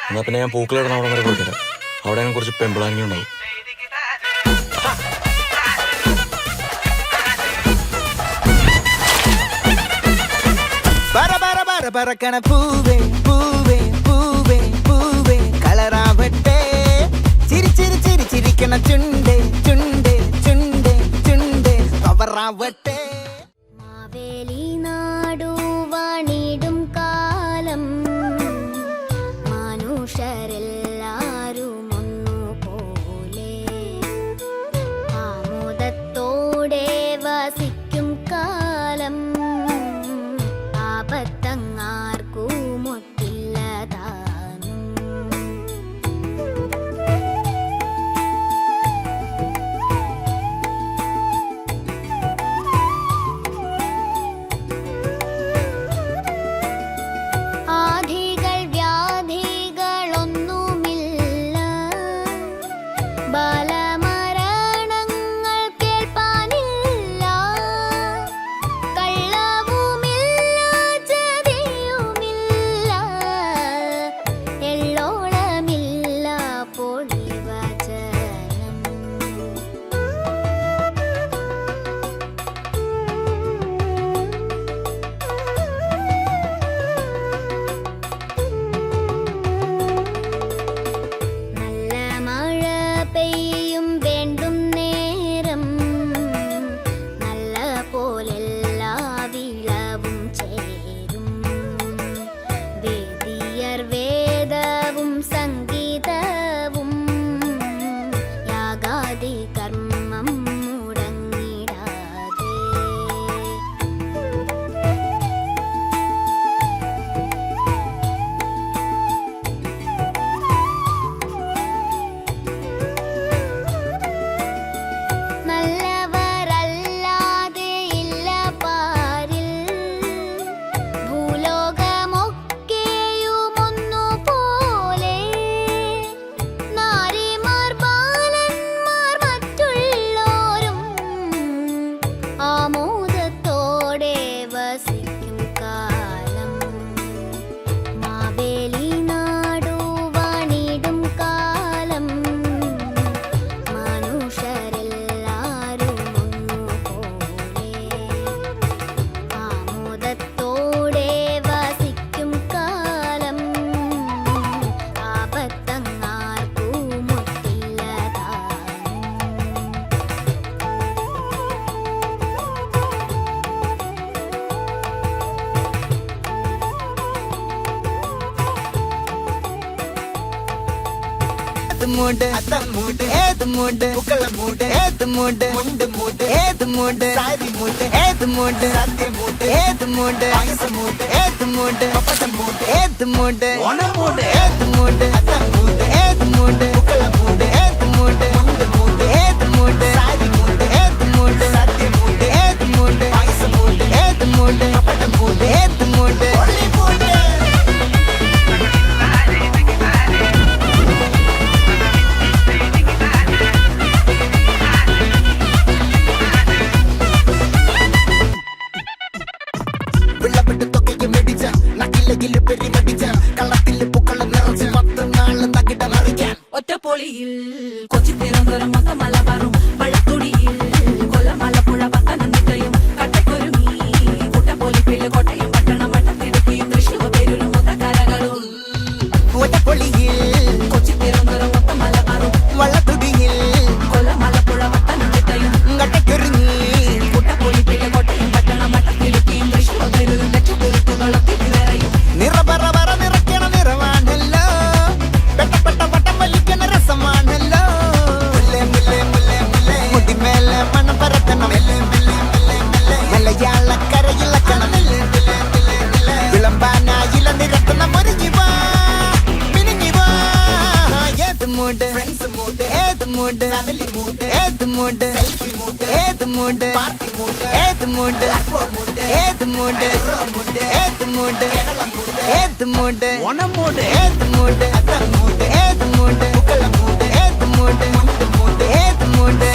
എന്നാ പിന്നെ ഞാൻ പൂക്കളിടുന്ന അവിടെ വരെ പോയിത്തരാം. അവിടെ ഞാൻ കുറച്ച് പെമ്പിളാങ്ങി ഉണ്ടാവും. പറക്കണ പൂവേ പൂവേ പൂവേ പൂവേ കളറാവട്ടെ ചിരി ചിരി ചിരി ചിരിക്കണ ചുണ്ടേ ചുണ്ടേ ചുണ്ടേ ചുണ്ടേ കവറാവട്ടെ. മാവേലി നാടു വാണിടും കാലം മനുഷ്യരെല്ലാരും ഒന്നുപോലെ ആമോദത്തോടെ വസിക്കും കാലം ആപത്തങ്ങാർക്കുമൊട്ടില്ലതാനും. ആധികൾ വ്യാധികളൊന്നുമില്ല, ബാലമരണങ്ങൾ കേൾപ്പാനില്ല, കള്ളവുമില്ല ചതിയുമില്ല, എള്ളോളമില്ല പൊളിവചനം. നല്ല മഴ പെയ്യും വേണ്ടും നേരം, നല്ല പോലെല്ലാ വിളവും ചേരും, വേദിയർ വേദവും സംഗീതവും യാഗാദി കർമ്മം മുടങ്ങിടാതെ. നല്ലവരല്ലാതെ ഇല്ല പാരിൽ, ഭൂലോകമൊക്കെയും ഒന്നുപോലെ, നാരിമാർ ബാലന്മാർ മറ്റുള്ളോരും ആമോദത്തോടെ വസിക്കും കാലം. മാവേലി നാടു വാണിടും കാലം മനുഷ്യരെല്ലാരും ഒന്നുപോലെ ആമോദത്തോടെ വസിക്കും കാലം ആപത്തങ്ങാർക്കുമൊട്ടില്ലതാനും. മൂട് മൂട് ഏത് മൂട് പൂക്കള മൂട് ഏത് മൂട് മുണ്ട് മൂട് ഏത് മൂട് സാരി മൂട് ഏത് മൂട് സദ്യ മൂട് ഏത് മൂട് പായസ മൂട് ഏത് മൂട് പപ്പടം മൂട് ഏത് മൂട് ഓണം മൂട് ഏത് മൂട് അത്തം മൂട് ഏത് മൂട് പൂക്കള മൂട് ഏത് മൂട് മുണ്ട് മൂട് ഏത് മൂട് സാരി മൂട് ഏത് മൂട് സദ്യ മൂട് ഏത് മൂട് പായസ മൂട് ഏത് മൂട് പപ്പടം മൂട് ഏത് മൂട് ഒളി മൂട്. വെള്ളപ്പെട്ട് തൊക്കയ്ക്ക് മെടിച്ച നക്കിലെങ്കില് പെരിമടിച്ച കള്ളത്തില് പൂക്കള നിറച്ച് 10 നാള് തകിട മറിക്കാൻ. ഒറ്റപ്പൊളിയിൽ കൊച്ചി തിരുവനന്തപുരം മൊത്തം മലബാറും വള്ളത്തുടിയിൽ കൊല്ലമലപ്പുഴ പത്തനംതിട്ടയും കട്ടക്കൊരുങ്ങി കുട്ടപ്പൊലിപ്പില് കോട്ടയം പട്ടണം വട്ടത്തിടുക്കിയും തൃശ്ശൂർ പേരൂരും മൊത്തക്കരകളും. ഒറ്റപ്പൊളിയിൽ കൊച്ചി തിരുവനന്തപുരം മൊത്തം മലബാറും വള്ളത്തുടിയിൽ കൊല്ലമലപ്പുഴ പത്തനംതിട്ടയും കട്ടക്കൊരുങ്ങി കുട്ടപ്പൊലിപ്പില് കോട്ടയം പട്ടണം വട്ടത്തിടുക്കിയും തൃശ്ശൂർ പേരൂരും ലക്ഷത്തിരുത്തുകളും തിരുവരയും. നിറപറ പറ നിറയ്ക്കണ നിറവാണല്ലോ, പെട്ടപ്പെട്ട പട്ടം വലിക്കണ രസമാണല്ലോ. മുല്ലേ മുല്ലേ മുല്ലേ മുല്ലേ മുടിമേലെ മണം പരത്തണം, മലയാളക്കരയിളക്കണം, വിളമ്പാനായില നിരത്തണം. ഒരുങ്ങിവാ മിനിങ്ങിവാ. ഏത് മൂട് ഏത് മൂട് ഏത് മൂട് ഏത് മൂട് ഏത് മൂട് ഏത് മൂട് ഏത് മൂട് ഏത് മൂട് ഓണം മൂട് ഏത് മൂട് ഏത് മൂട് പൂക്കള മൂട് ഏത് മൂട് ഏത് മൂട്